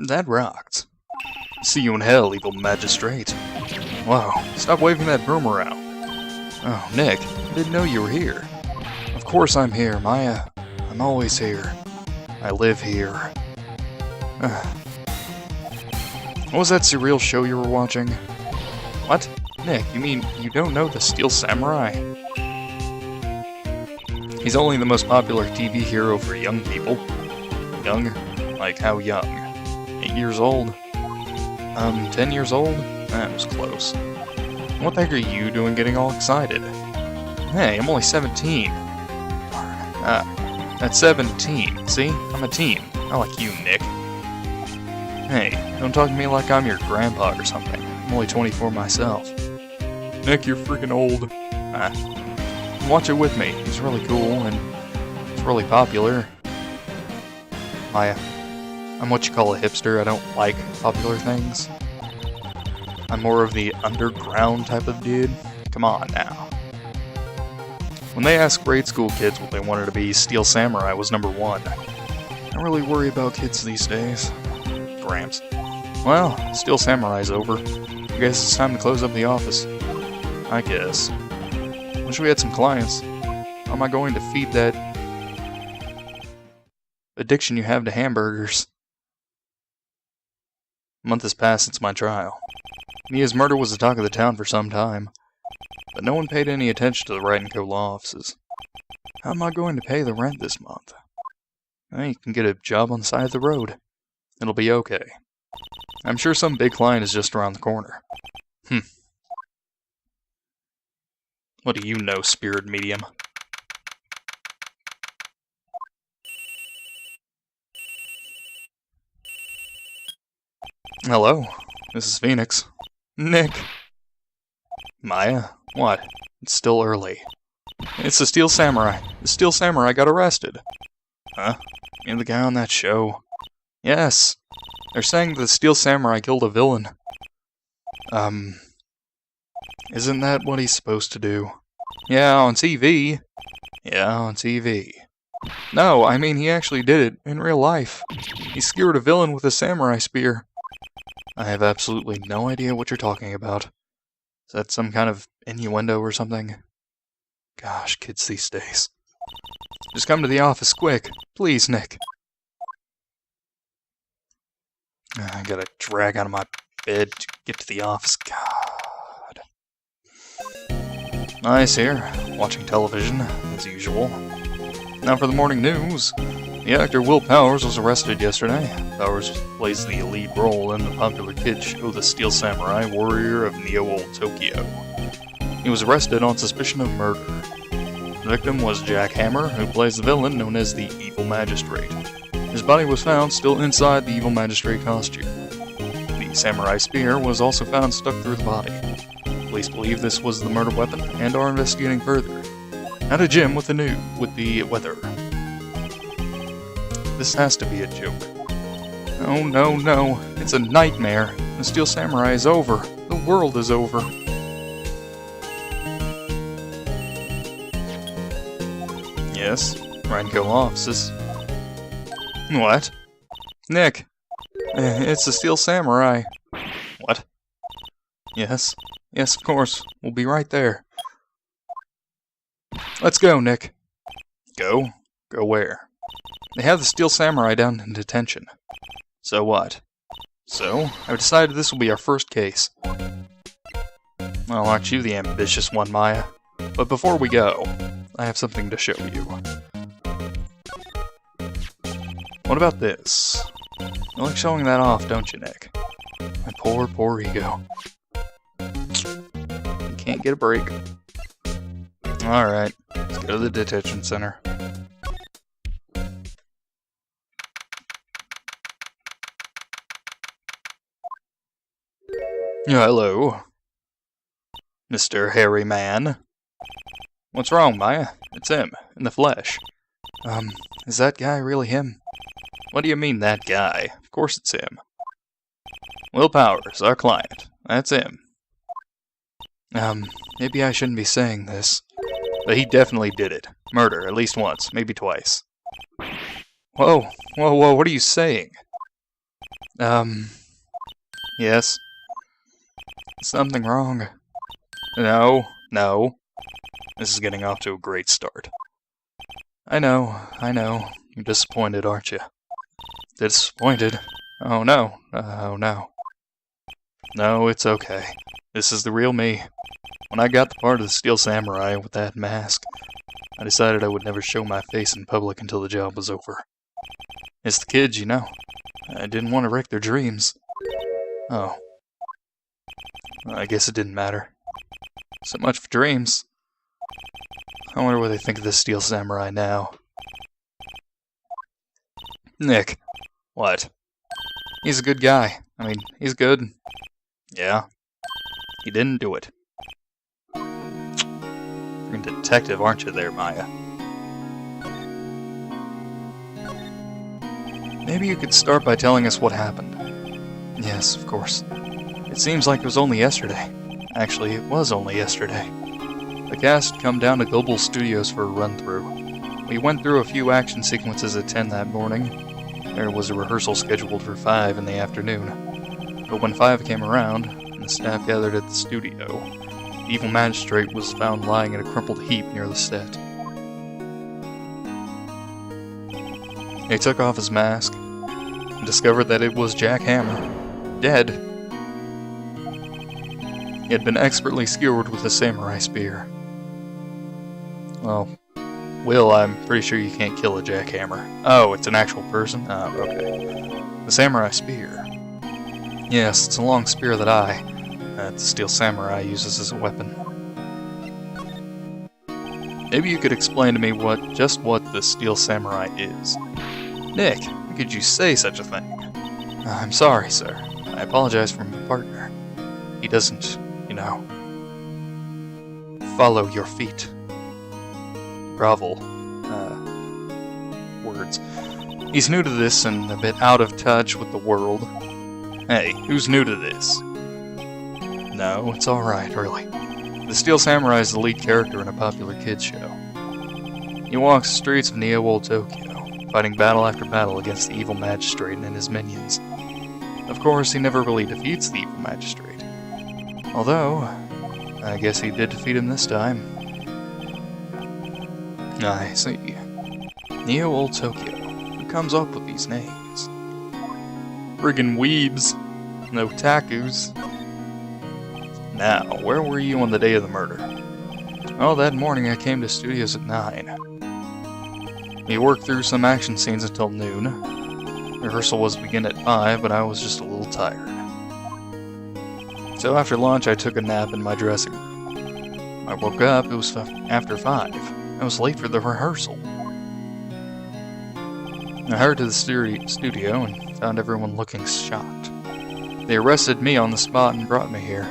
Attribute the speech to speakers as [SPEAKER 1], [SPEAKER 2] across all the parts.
[SPEAKER 1] That rocked. See you in hell, Evil Magistrate. Wow, stop waving that broom around. Oh, Nick, I didn't know you were here. Of course I'm here, Maya. I'm always here. I live here. What was that surreal show you were watching? What? Nick, you mean you don't know the Steel Samurai? He's only the most popular TV hero for young people. Young? Like how young? 8 years old? 10 years old? That was close. What the heck are you doing getting all excited? Hey, I'm only 17. That's 17. See? I'm a teen. Not like you, Nick. Hey, don't talk to me like I'm your grandpa or something. I'm only 24 myself. Nick, you're freaking old. Watch it with me. He's really cool, and he's really popular. I'm what you call a hipster. I don't like popular things. I'm more of the underground type of dude. Come on now. When they asked grade school kids what they wanted to be, Steel Samurai was #1. I don't really worry about kids these days. Gramps. Well, Steel Samurai's over. I guess it's time to close up the office. I guess. Wish we had some clients. How am I going to feed that addiction you have to hamburgers? A month has passed since my trial. Mia's murder was the talk of the town for some time, but no one paid any attention to the Wright & Co. law offices. How am I going to pay the rent this month? Well, you can get a job on the side of the road. It'll be okay. I'm sure some big client is just around the corner. What do you know, spirit medium? Hello, this is Phoenix. Nick. Maya? What? It's still early. It's the Steel Samurai. The Steel Samurai got arrested. Huh? You know the guy on that show? Yes. They're saying the Steel Samurai killed a villain. Isn't that what he's supposed to do? Yeah, on TV. Yeah, on TV. No, I mean he actually did it, in real life. He skewered a villain with a samurai spear. I have absolutely no idea what you're talking about. Is that some kind of innuendo or something? Gosh, kids these days. Just come to the office, quick. Please, Nick. I gotta drag out of my bed to get to the office. God. Nice here, watching television, as usual. Now for the morning news. The actor Will Powers was arrested yesterday. Powers plays the lead role in the popular kids show The Steel Samurai, Warrior of Neo Olde Tokyo. He was arrested on suspicion of murder. The victim was Jack Hammer, who plays the villain known as the Evil Magistrate. His body was found still inside the Evil Magistrate costume. The samurai spear was also found stuck through the body. Police believe this was the murder weapon and are investigating further. At a gym with the weather. This has to be a joke. Oh no, no, it's a nightmare. The Steel Samurai is over. The world is over. Yes, Wright & Co. offices. What? Nick! It's the Steel Samurai. What? Yes. Yes, of course. We'll be right there. Let's go, Nick. Go? Go where? They have the Steel Samurai down in detention. So what? So, I've decided this will be our first case. Well, aren't you the ambitious one, Maya? But before we go, I have something to show you. What about this? You like showing that off, don't you, Nick? My poor, poor ego. You can't get a break. Alright, let's go to the detention center. Hello, Mr. Hairy Man. What's wrong, Maya? It's him, in the flesh. Is that guy really him? What do you mean, that guy? Of course it's him. Will Powers, our client. That's him. Maybe I shouldn't be saying this, but he definitely did it. Murder, at least once, maybe twice. Whoa, whoa, whoa, what are you saying? Yes? Something wrong? No. This is getting off to a great start. I know. You're disappointed, aren't you? Disappointed? Oh no. No, it's okay. This is the real me. When I got the part of the Steel Samurai with that mask, I decided I would never show my face in public until the job was over. It's the kids, you know. I didn't want to wreck their dreams. Oh. I guess it didn't matter. So much for dreams. I wonder what they think of the Steel Samurai now. Nick. What? He's a good guy. I mean, he's good. Yeah. He didn't do it. You're a detective, aren't you there, Maya? Maybe you could start by telling us what happened. Yes, of course. It seems like it was only yesterday. Actually, it was only yesterday. The cast had come down to Global Studios for a run-through. We went through a few action sequences at 10 that morning. There was a rehearsal scheduled for 5 in the afternoon. But when 5 came around, and the staff gathered at the studio, the Evil Magistrate was found lying in a crumpled heap near the set. He took off his mask and discovered that it was Jack Hammer, dead. He had been expertly skewered with a samurai spear. Well, Will, I'm pretty sure you can't kill a jackhammer. Oh, it's an actual person? Oh, okay. The samurai spear. Yes, it's a long spear that the Steel Samurai, uses as a weapon. Maybe you could explain to me just what the Steel Samurai is. Nick, how could you say such a thing? I'm sorry, sir. I apologize for my partner. He doesn't, follow your feet. Grovel. Words. He's new to this and a bit out of touch with the world. Hey, who's new to this? No, it's alright, really. The Steel Samurai is the lead character in a popular kids show. He walks the streets of Neo Olde Tokyo, fighting battle after battle against the Evil Magistrate and his minions. Of course, he never really defeats the Evil Magistrate. Although, I guess he did defeat him this time. I see. Neo Olde Tokyo. Who comes up with these names? Friggin' weebs. No takus. Now, where were you on the day of the murder? Well, that morning I came to studios at 9. We worked through some action scenes until noon. Rehearsal was to begin at 5, but I was just a little tired. So after lunch I took a nap in my dressing room. When I woke up, it was after 5. I was late for the rehearsal. I hurried to the studio and found everyone looking shocked. They arrested me on the spot and brought me here.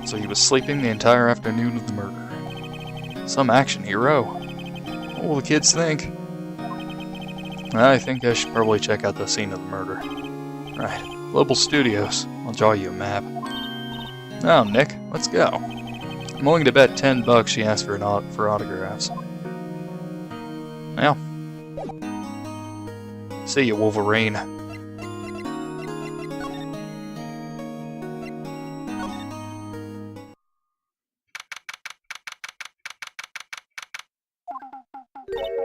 [SPEAKER 1] So he was sleeping the entire afternoon of the murder. Some action hero. What will the kids think? I think I should probably check out the scene of the murder. Right, Global Studios. I'll draw you a map. Oh, Nick, let's go. I'm willing to bet $10 she asked for autographs. Well, see you, Wolverine.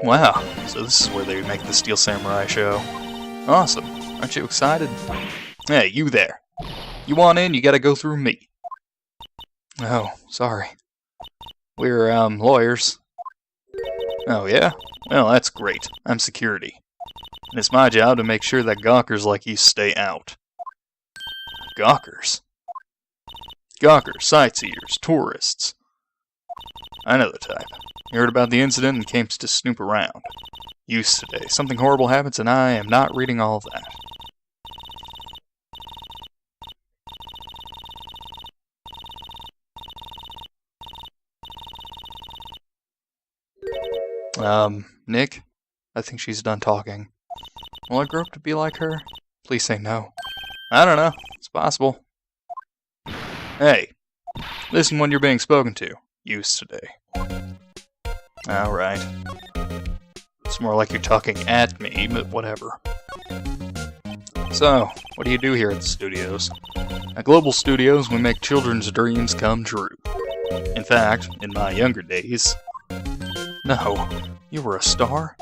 [SPEAKER 1] Wow, so this is where they make the Steel Samurai show. Awesome. Aren't you excited? Hey, you there. You want in, you gotta go through me. Oh, sorry. We're, lawyers. Oh, yeah? Well, that's great. I'm security. And it's my job to make sure that gawkers like you stay out. Gawkers? Gawkers, sightseers, tourists. I know the type. You heard about the incident and came to snoop around. Used today. Something horrible happens and I am not reading all of that. Nick? I think she's done talking. Will I grow up to be like her? Please say no. I don't know. It's possible. Hey. Listen when you're being spoken to. Used today. Alright. It's more like you're talking at me, but whatever. So, what do you do here at the studios? At Global Studios, we make children's dreams come true. In fact, in my younger days... No, you were a star?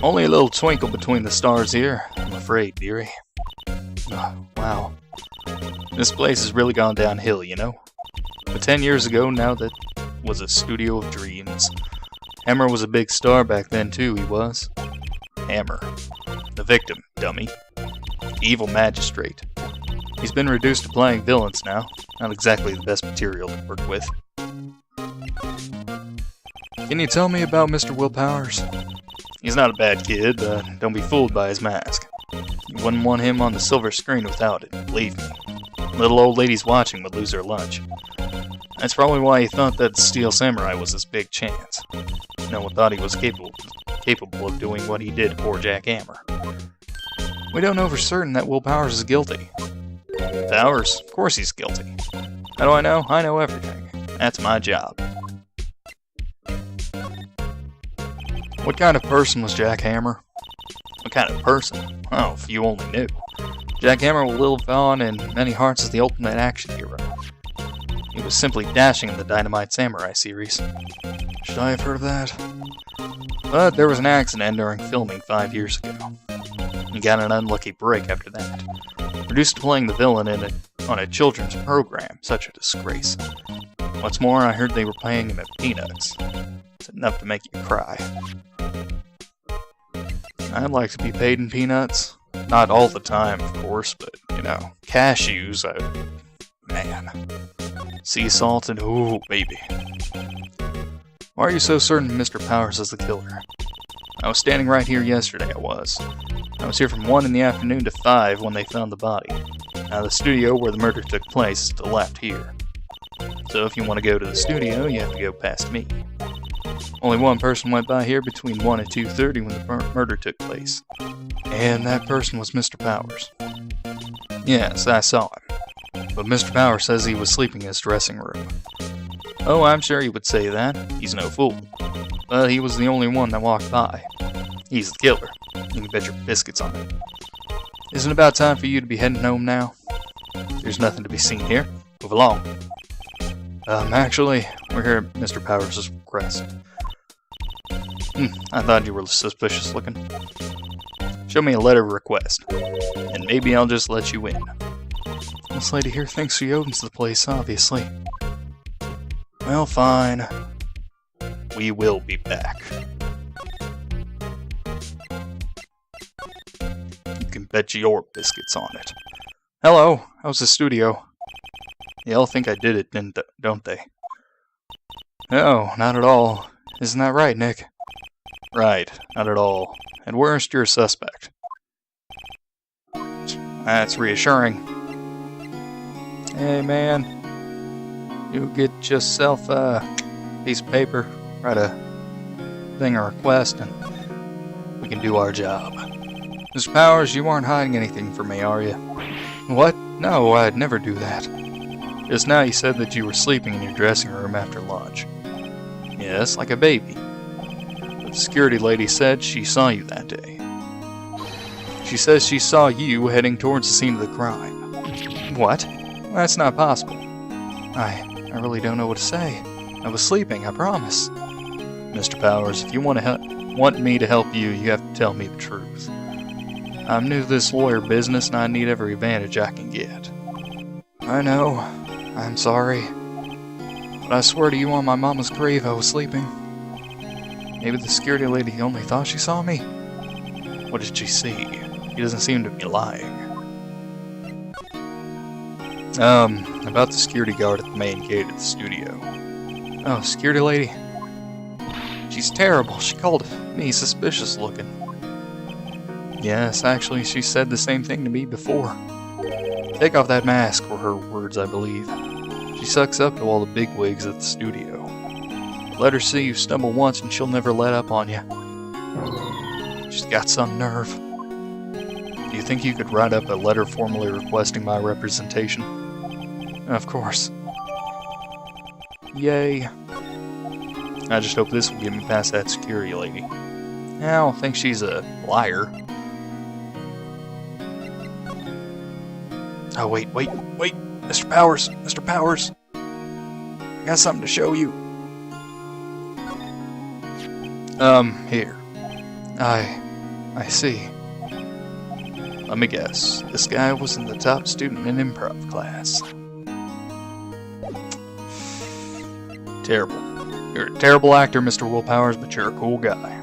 [SPEAKER 1] Only a little twinkle between the stars here, I'm afraid, dearie. Oh, wow. This place has really gone downhill, you know? But 10 years ago, now that was a studio of dreams. Hammer was a big star back then too, he was. Hammer. The victim, dummy. Evil Magistrate. He's been reduced to playing villains now. Not exactly the best material to work with. Can you tell me about Mr. Will Powers? He's not a bad kid, but don't be fooled by his mask. You wouldn't want him on the silver screen without it, believe me. Little old ladies watching would lose their lunch. That's probably why he thought that Steel Samurai was his big chance. No one thought he was capable of doing what he did to poor Jack Hammer. We don't know for certain that Will Powers is guilty. Powers? Of course he's guilty. How do I know? I know everything. That's my job. What kind of person was Jack Hammer? What kind of person? Oh, if you only knew. Jack Hammer will live on in many hearts as the ultimate action hero. He was simply dashing in the Dynamite Samurai series. Should I have heard of that? But there was an accident during filming 5 years ago. He got an unlucky break after that. Reduced to playing the villain on a children's program. Such a disgrace. What's more, I heard they were paying him at peanuts. It's enough to make you cry. I'd like to be paid in peanuts. Not all the time, of course, but, you know, cashews, man. Sea salt and, ooh, baby. Why are you so certain Mr. Powers is the killer? I was standing right here yesterday, I was here from 1 in the afternoon to 5 when they found the body. Now, the studio where the murder took place is to the left here. So if you want to go to the studio, you have to go past me. Only one person went by here between 1 and 2:30 when the murder took place. And that person was Mr. Powers. Yes, I saw him. But Mr. Powers says he was sleeping in his dressing room. Oh, I'm sure he would say that. He's no fool. But he was the only one that walked by. He's the killer. You can bet your biscuits on it. Isn't it about time for you to be heading home now? There's nothing to be seen here. Move along. Actually, we're here at Mr. Powers' request. I thought you were suspicious looking. Show me a letter of request, and maybe I'll just let you in. This lady here thinks she owns the place, obviously. Well, fine. We will be back. You can bet your biscuits on it. Hello, how's the studio? They all think I did it, don't they? No, not at all. Isn't that right, Nick? Right, not at all. And where's your suspect? That's reassuring. Hey, man. You get yourself a piece of paper, write a thing or request, and we can do our job. Mr. Powers, you aren't hiding anything from me, are you? What? No, I'd never do that. Just now you said that you were sleeping in your dressing room after lunch. Yes, like a baby. But the security lady said she saw you that day. She says she saw you heading towards the scene of the crime. What? That's not possible. I really don't know what to say. I was sleeping, I promise. Mr. Powers, if you want me to help you, you have to tell me the truth. I'm new to this lawyer business and I need every advantage I can get. I know. I'm sorry. But I swear to you on my mama's grave I was sleeping. Maybe the security lady only thought she saw me. What did she see? She doesn't seem to be lying. About the security guard at the main gate of the studio. Oh, security lady? She's terrible. She called me suspicious looking. Yes, actually, she said the same thing to me before. Take off that mask, were her words, I believe. She sucks up to all the bigwigs at the studio. Let her see you stumble once and she'll never let up on you. She's got some nerve. Do you think you could write up a letter formally requesting my representation? Of course. Yay. I just hope this will get me past that security lady. I don't think she's a liar. Oh, wait. Mr. Powers! Mr. Powers! I got something to show you. Here. I see. Let me guess. This guy wasn't the top student in improv class. Terrible. You're a terrible actor, Mr. Will Powers, but you're a cool guy.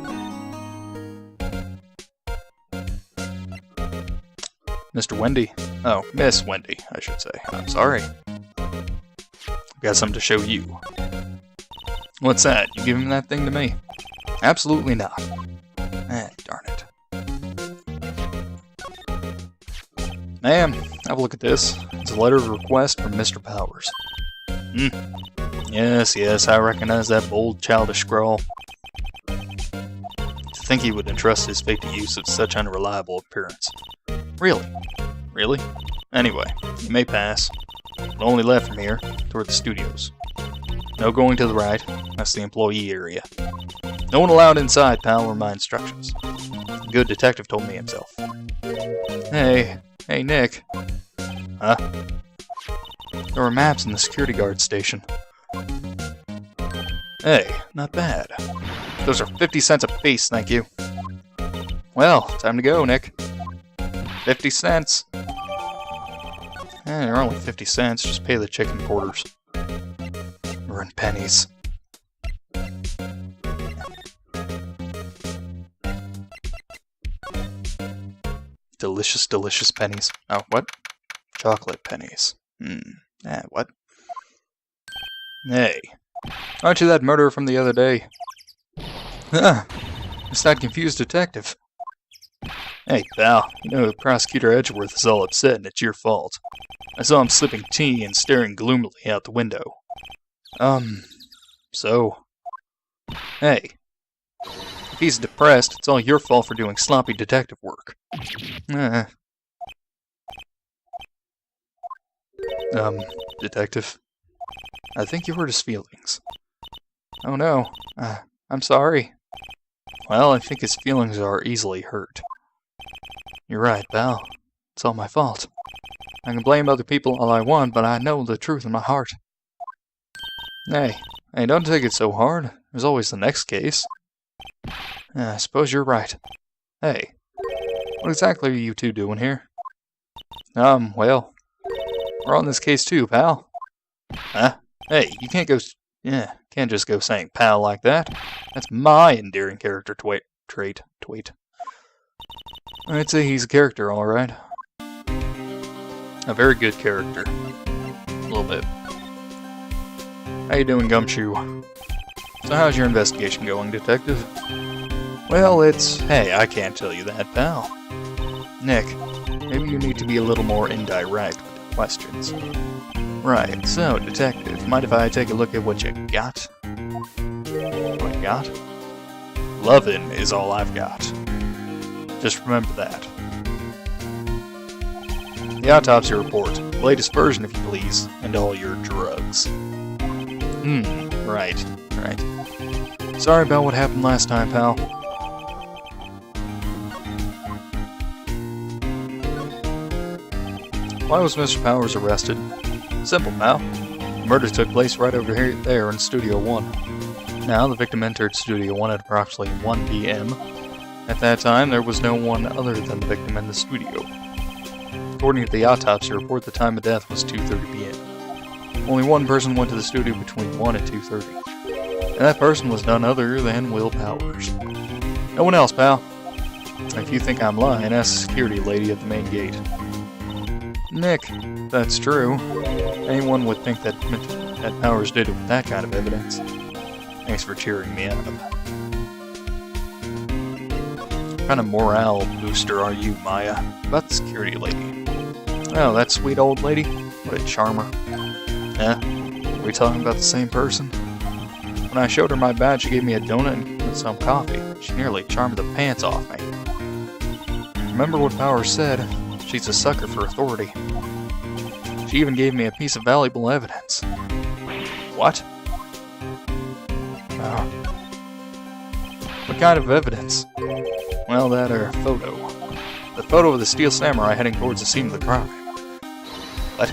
[SPEAKER 1] Mr. Wendy. Oh, Miss Wendy, I should say. I'm sorry. I've got something to show you. What's that? You giving that thing to me? Absolutely not. Darn it. Ma'am, have a look at this. It's a letter of request from Mr. Powers. Yes, I recognize that bold, childish scrawl. To think he would entrust his fate to use of such unreliable appearance. Really? Anyway, you may pass. But only left from here, toward the studios. No going to the right, that's the employee area. No one allowed inside, pal, were my instructions. The good detective told me himself. Hey, Nick. Huh? There were maps in the security guard station. Hey, not bad. Those are 50 cents a piece, thank you. Well, time to go, Nick. 50 cents. They're only 50 cents, just pay the chicken quarters. We're in pennies. Delicious, delicious pennies. Oh, what? Chocolate pennies. What? Hey. Aren't you that murderer from the other day? It's that confused detective. Hey, pal. You know Prosecutor Edgeworth is all upset and it's your fault. I saw him sipping tea and staring gloomily out the window. So? Hey. If he's depressed, it's all your fault for doing sloppy detective work. Detective. I think you hurt his feelings. Oh no. I'm sorry. Well, I think his feelings are easily hurt. You're right, pal. It's all my fault. I can blame other people all I want, but I know the truth in my heart. Hey, don't take it so hard. There's always the next case. I suppose you're right. Hey, what exactly are you two doing here? Well, we're on this case too, pal. Huh? Hey, you can't just go saying pal like that. That's my endearing character trait. I'd say he's a character, alright. A very good character. A little bit. How you doing, Gumshoe? So how's your investigation going, detective? Well, hey, I can't tell you that, pal. Nick, maybe you need to be a little more indirect with your questions. Right, so, detective, mind if I take a look at what you got? What I got? Lovin' is all I've got. Just remember that. The autopsy report, the latest version if you please, and all your drugs. Right. Sorry about what happened last time, pal. Why was Mr. Powers arrested? Simple, pal. The murder took place right over there in Studio 1. Now, the victim entered Studio 1 at approximately 1 p.m. At that time, there was no one other than the victim in the studio. According to the autopsy report, the time of death was 2:30 p.m. Only one person went to the studio between 1 and 2:30. And that person was none other than Will Powers. No one else, pal. If you think I'm lying, ask the security lady at the main gate. Nick, that's true. Anyone would think that Powers did it with that kind of evidence. Thanks for cheering me up. What kind of morale booster are you, Maya? About the security lady. Oh, that sweet old lady? What a charmer. Are we talking about the same person? When I showed her my badge, she gave me a donut and some coffee. She nearly charmed the pants off me. Remember what Powers said? She's a sucker for authority. She even gave me a piece of valuable evidence. What? What kind of evidence? Well, that photo. The photo of the Steel Samurai heading towards the scene of the crime. What?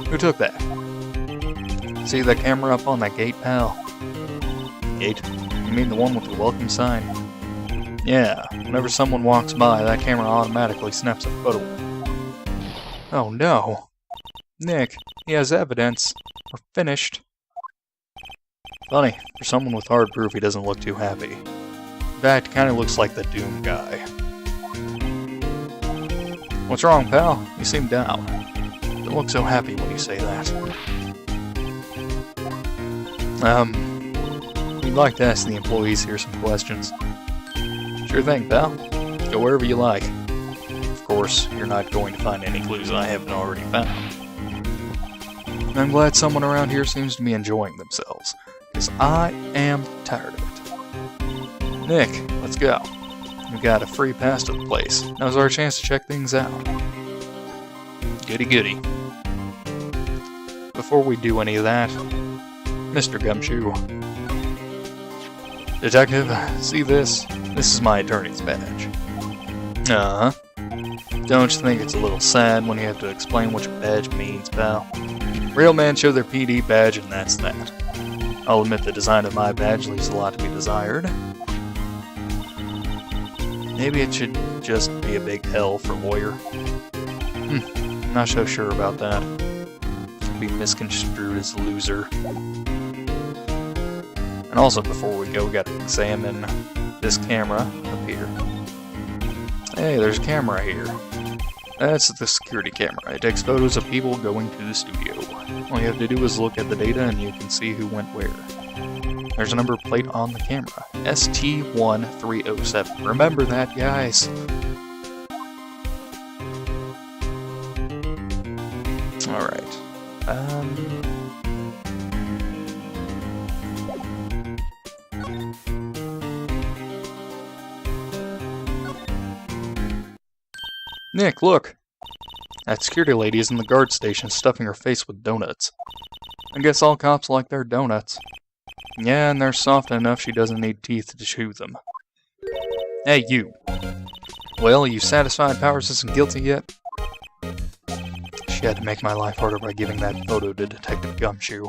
[SPEAKER 1] Who took that? See that camera up on that gate, pal? Gate? You mean the one with the welcome sign? Yeah, whenever someone walks by, that camera automatically snaps a photo. Oh no. Nick, he has evidence. We're finished. Funny, for someone with hard proof, he doesn't look too happy. In fact, kinda looks like the Doom guy. What's wrong, pal? You seem down. Don't look so happy when you say that. We'd like to ask the employees here some questions. Sure thing, pal. Go wherever you like. Of course, you're not going to find any clues I haven't already found. I'm glad someone around here seems to be enjoying themselves, because I am tired of it. Nick, let's go. We've got a free pass to the place. Now's our chance to check things out. Goody goody. Before we do any of that, Mr. Gumshoe. Detective, see this? This is my attorney's badge. Uh-huh. Don't you think it's a little sad when you have to explain what your badge means, pal? Real men show their PD badge and that's that. I'll admit the design of my badge leaves a lot to be desired. Maybe it should just be a big L for lawyer. Not so sure about that. It could be misconstrued as loser. And also, before we go, we gotta examine this camera up here. Hey, there's a camera here. That's the security camera. It takes photos of people going to the studio. All you have to do is look at the data and you can see who went where. There's a number plate on the camera. ST1307. Remember that, guys. Alright. Nick, look! That security lady is in the guard station stuffing her face with donuts. I guess all cops like their donuts. Yeah, and they're soft enough she doesn't need teeth to chew them. Hey, you! Well, you satisfied Powers isn't guilty yet? She had to make my life harder by giving that photo to Detective Gumshoe.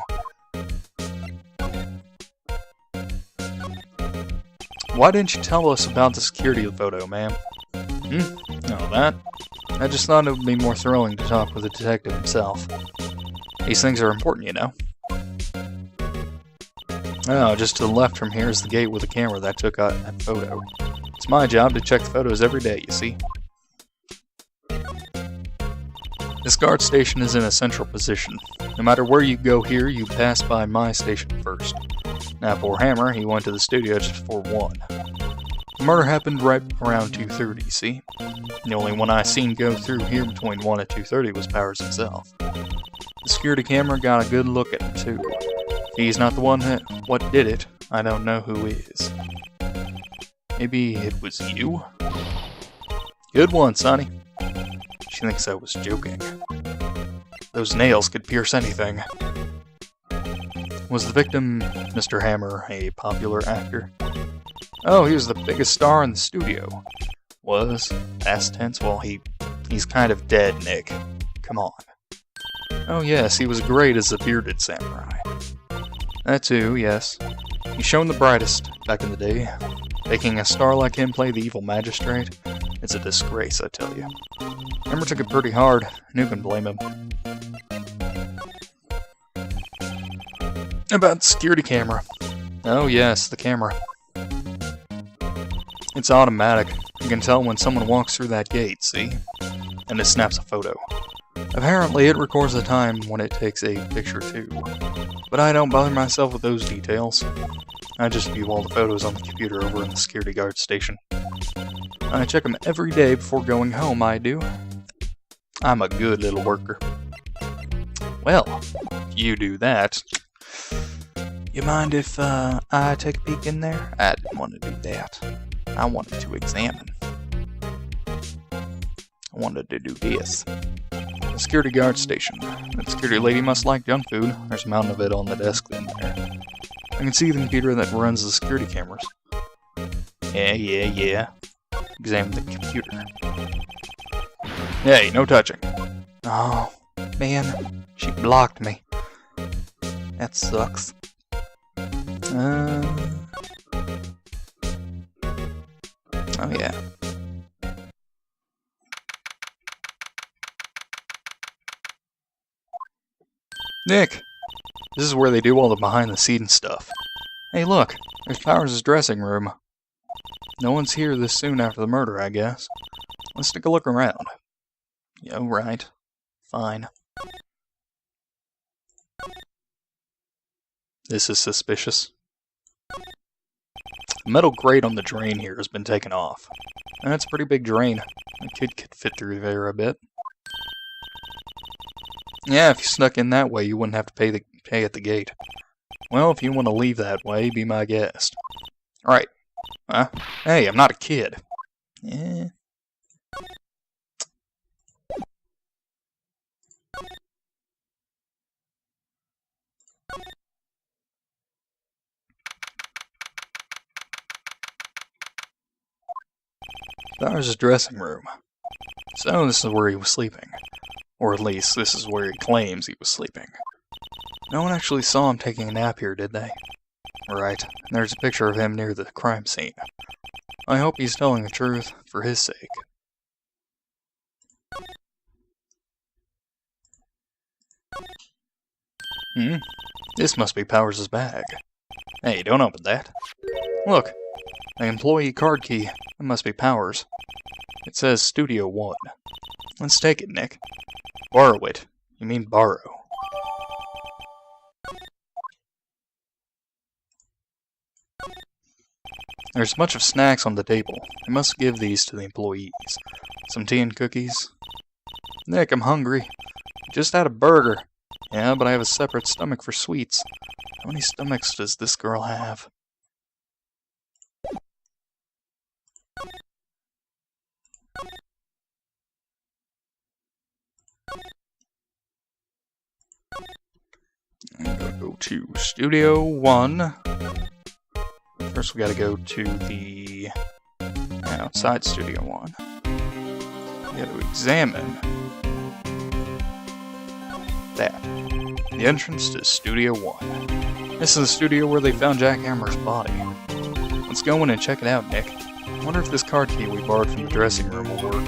[SPEAKER 1] Why didn't you tell us about the security photo, ma'am? No, that? I just thought it would be more thrilling to talk with the detective himself. These things are important, you know. Oh, just to the left from here is the gate with the camera that took out that photo. It's my job to check the photos every day, you see. This guard station is in a central position. No matter where you go here, you pass by my station first. Now, poor Hammer, he went to the studio just before 1. The murder happened right around 2:30, see? The only one I seen go through here between 1 and 2:30 was Powers himself. The security camera got a good look at him, too. If he's not the one what did it, I don't know who is. Maybe it was you? Good one, Sonny. She thinks I was joking. Those nails could pierce anything. Was the victim, Mr. Hammer, a popular actor? Oh, he was the biggest star in the studio. Was. Past tense? Well, he's kind of dead, Nick. Come on. Oh yes, he was great as a bearded samurai. That too, yes. He shone the brightest back in the day. Making a star like him play the Evil Magistrate, it's a disgrace, I tell you. Hammer took it pretty hard, and who can blame him? About the security camera. Oh yes, the camera. It's automatic. You can tell when someone walks through that gate, see? And it snaps a photo. Apparently it records the time when it takes a picture too. But I don't bother myself with those details. I just view all the photos on the computer over in the security guard station. I check them every day before going home, I do. I'm a good little worker. Well, if you do that, you mind if I take a peek in there? I didn't want to do that. I wanted to examine. I wanted to do this. The security guard station. That security lady must like junk food. There's a mountain of it on the desk in there. I can see the computer that runs the security cameras. Yeah. Examine the computer. Hey, no touching. Oh, man. She blocked me. That sucks. Oh yeah. Nick! This is where they do all the behind-the-scenes stuff. Hey look, there's Powers' dressing room. No one's here this soon after the murder, I guess. Let's take a look around. Yeah, right. Fine. This is suspicious. The metal grate on the drain here has been taken off. That's a pretty big drain. A kid could fit through there a bit. Yeah, if you snuck in that way, you wouldn't have to pay at the gate. Well, if you want to leave that way, be my guest. Alright. Hey, I'm not a kid. Yeah. Powers' dressing room. So this is where he was sleeping. Or at least, this is where he claims he was sleeping. No one actually saw him taking a nap here, did they? Right. There's a picture of him near the crime scene. I hope he's telling the truth, for his sake. This must be Powers' bag. Hey, don't open that. Look, the employee card key. That must be Powers. It says Studio 1. Let's take it, Nick. Borrow it. You mean borrow. There's a bunch of snacks on the table. I must give these to the employees. Some tea and cookies. Nick, I'm hungry. Just had a burger. Yeah, but I have a separate stomach for sweets. How many stomachs does this girl have? I'm gonna go to Studio 1. First we gotta go to the outside Studio 1. We gotta examine that. The entrance to Studio 1. This is the studio where they found Jack Hammer's body. Let's go in and check it out, Nick. I wonder if this card key we borrowed from the dressing room will work.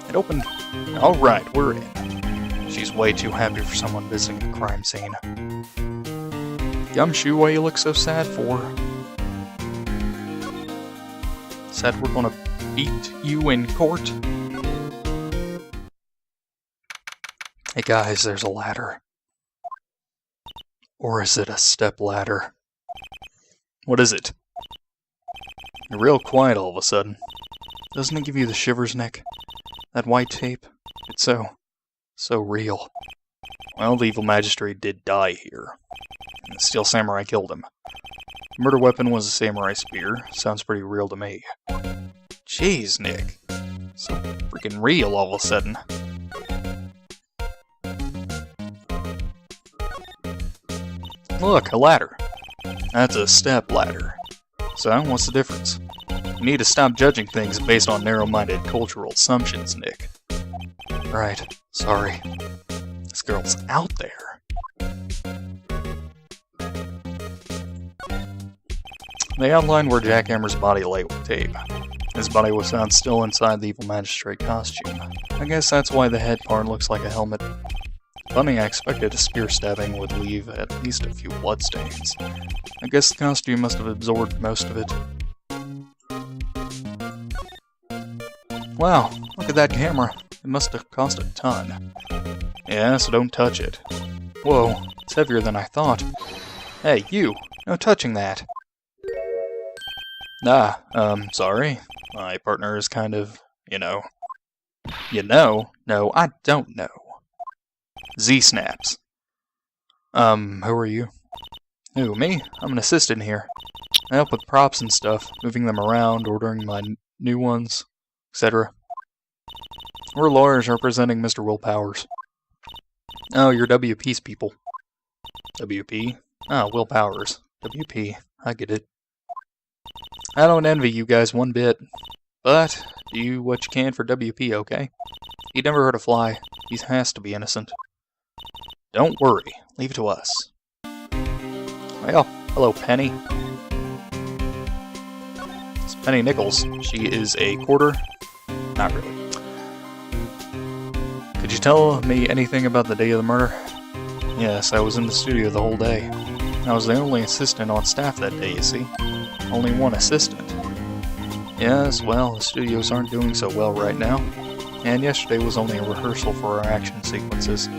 [SPEAKER 1] It opened. Alright, we're in. She's way too happy for someone visiting a crime scene. Gumshoe, why you look so sad for? Said we're gonna beat you in court? Hey guys, there's a ladder. Or is it a step ladder? What is it? You're real quiet all of a sudden. Doesn't it give you the shivers, Nick? That white tape? It's so real. Well, the Evil Magistrate did die here. And the Steel Samurai killed him. The murder weapon was a samurai spear. Sounds pretty real to me. Jeez, Nick. So freaking real all of a sudden. Look, a ladder. That's a step ladder. So, what's the difference? You need to stop judging things based on narrow-minded cultural assumptions, Nick. Right. Sorry. This girl's out there. They outlined where Jack Hammer's body lay with tape. His body was found still inside the Evil Magistrate costume. I guess that's why the head part looks like a helmet. Funny, I expected a spear stabbing would leave at least a few bloodstains. I guess the costume must have absorbed most of it. Wow, look at that camera. It must have cost a ton. Yeah, so don't touch it. Whoa, it's heavier than I thought. Hey, you! No touching that! Sorry. My partner is kind of, you know. You know? No, I don't know. Z-snaps. Who are you? Who, me? I'm an assistant here. I help with props and stuff, moving them around, ordering my new ones, etc. We're lawyers representing Mr. Will Powers. Oh, you're WP's people. WP? Ah, Will Powers. WP. I get it. I don't envy you guys one bit. But, do what you can for WP, okay? He never hurt a fly. He has to be innocent. Don't worry. Leave it to us. Well, hello, Penny. It's Penny Nichols. She is a quarter? Not really. Could you tell me anything about the day of the murder? Yes, I was in the studio the whole day. I was the only assistant on staff that day, you see. Only one assistant. Yes, well, the studios aren't doing so well right now. And yesterday was only a rehearsal for our action sequences.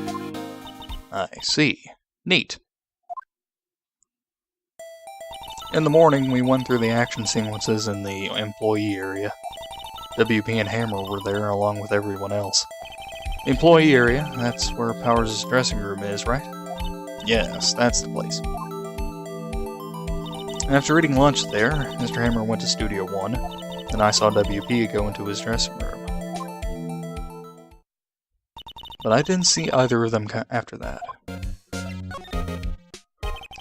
[SPEAKER 1] I see. Neat. In the morning, we went through the action sequences in the employee area. WP and Hammer were there along with everyone else. The employee area, that's where Powers' dressing room is, right? Yes, that's the place. After eating lunch there, Mr. Hammer went to Studio 1, and I saw WP go into his dressing room. But I didn't see either of them after that.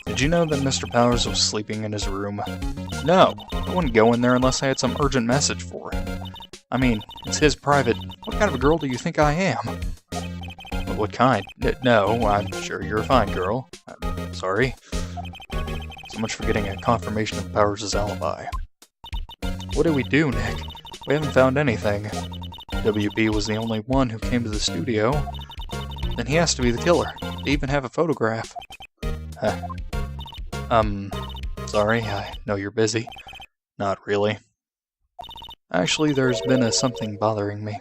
[SPEAKER 1] Did you know that Mr. Powers was sleeping in his room? No, I wouldn't go in there unless I had some urgent message for him. I mean, it's his private... What kind of a girl do you think I am? What kind? No, I'm sure you're a fine girl. I'm sorry. So much for getting a confirmation of Powers' alibi. What do we do, Nick? We haven't found anything. WB was the only one who came to the studio. Then he has to be the killer. They even have a photograph. Sorry, I know you're busy. Not really. Actually, there's been something bothering me.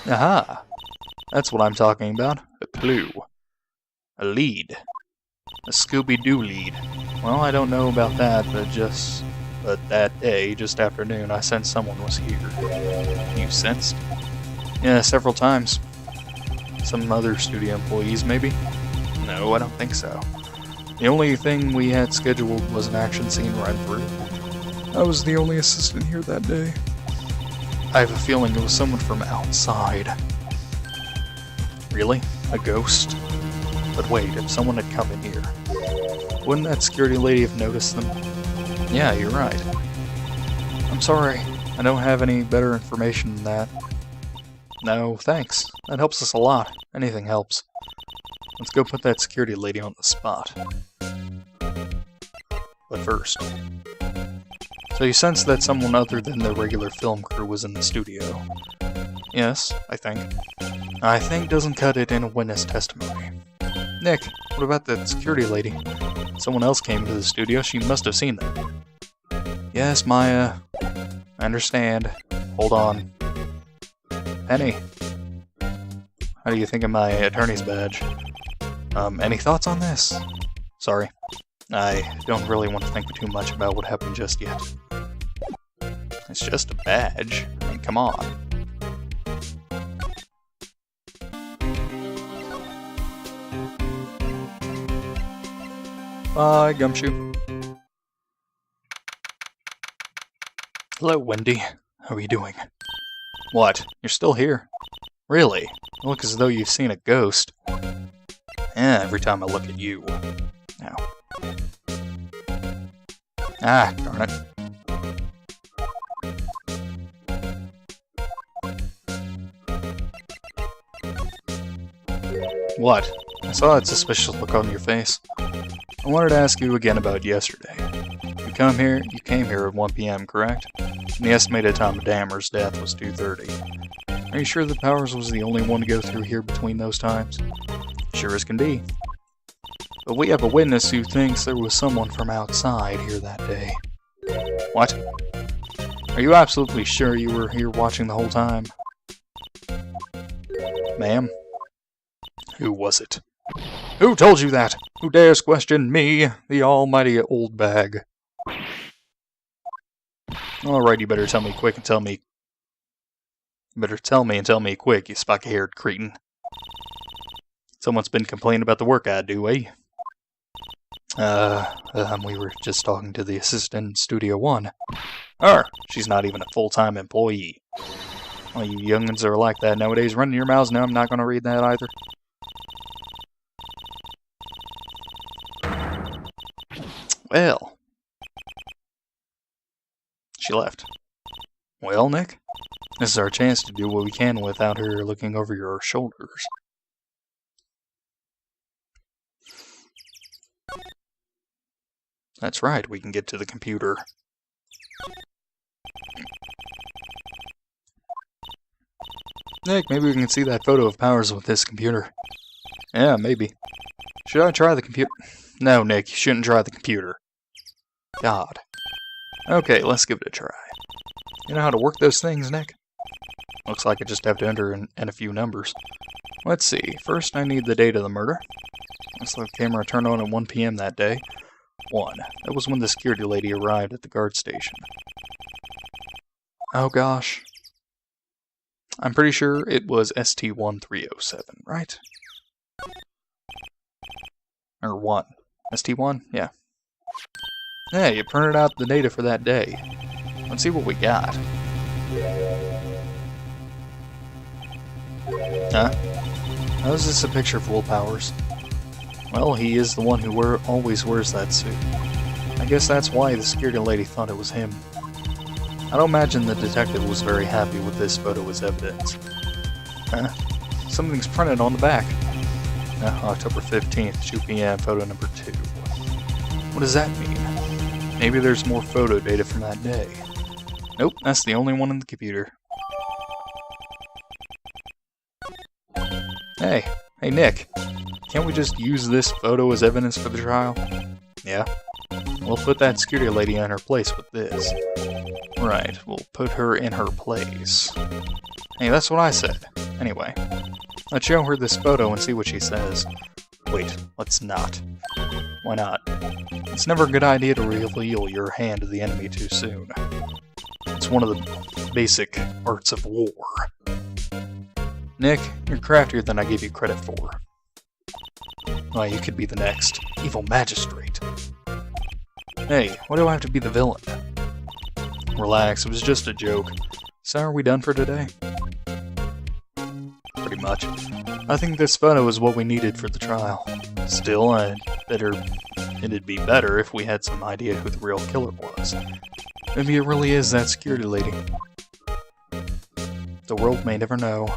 [SPEAKER 1] Aha! That's what I'm talking about. A clue. A lead. A Scooby-Doo lead. Well, I don't know about that, but that day, just after noon, I sensed someone was here. You sensed? Yeah, several times. Some other studio employees, maybe? No, I don't think so. The only thing we had scheduled was an action scene run-through. I was the only assistant here that day. I have a feeling it was someone from outside. Really? A ghost? But wait, if someone had come in here, wouldn't that security lady have noticed them? Yeah, you're right. I'm sorry, I don't have any better information than that. No, thanks. That helps us a lot. Anything helps. Let's go put that security lady on the spot. But first... So you sense that someone other than the regular film crew was in the studio? Yes, I think. I think doesn't cut it in a witness testimony. Nick, what about that security lady? Someone else came to the studio, she must have seen them. Yes, Maya. I understand. Hold on. Penny. How do you think of my attorney's badge? Any thoughts on this? Sorry. I don't really want to think too much about what happened just yet. It's just a badge. I mean, come on. Bye, Gumshoe. Hello, Wendy. How are you doing? What? You're still here? Really? You look as though you've seen a ghost. Yeah, every time I look at you. Now. Ah, darn it. What? I saw that suspicious look on your face. I wanted to ask you again about yesterday. You came here at 1 p.m., correct? And the estimated time of Dahmer's death was 2:30. Are you sure that Powers was the only one to go through here between those times? Sure as can be. But we have a witness who thinks there was someone from outside here that day. What? Are you absolutely sure you were here watching the whole time? Ma'am? Who was it? Who told you that? Who dares question me, the almighty old bag? Alright, you better tell me quick and tell me... You better tell me and tell me quick, you spiky-haired cretin. Someone's been complaining about the work I do, eh? We were just talking to the assistant in Studio 1. She's not even a full-time employee. Well, you young'uns are like that nowadays. Running your mouths now, I'm not gonna read that either. Well. She left. Well, Nick? This is our chance to do what we can without her looking over your shoulders. That's right, we can get to the computer. Nick, maybe we can see that photo of Powers with this computer. Yeah, maybe. Should I try the computer? No, Nick, you shouldn't try the computer. God. Okay, let's give it a try. You know how to work those things, Nick? Looks like I just have to enter in a few numbers. Let's see. First, I need the date of the murder. Looks like the camera turned on at 1 p.m. that day. 1. That was when the security lady arrived at the guard station. Oh gosh. I'm pretty sure it was ST1307, right? Or 1. ST1? Yeah. Hey, it printed out the data for that day. Let's see what we got. Huh? How is this a picture of Will Powers? Well, he is the one who always wears that suit. I guess that's why the security lady thought it was him. I don't imagine the detective was very happy with this photo as evidence. Huh? Something's printed on the back. October 15th, 2 p.m., photo number 2. What does that mean? Maybe there's more photo data from that day. Nope, that's the only one in the computer. Hey, Nick. Can't we just use this photo as evidence for the trial? Yeah. We'll put that security lady in her place with this. Right, we'll put her in her place. Hey, that's what I said. Anyway, let's show her this photo and see what she says. Wait, let's not. Why not? It's never a good idea to reveal your hand to the enemy too soon. It's one of the basic arts of war. Nick, you're craftier than I gave you credit for. Why, you could be the next Evil Magistrate. Hey, why do I have to be the villain? Relax, it was just a joke. So are we done for today? Pretty much. I think this photo is what we needed for the trial. Still, it'd be better if we had some idea who the real killer was. Maybe it really is that security lady. The world may never know.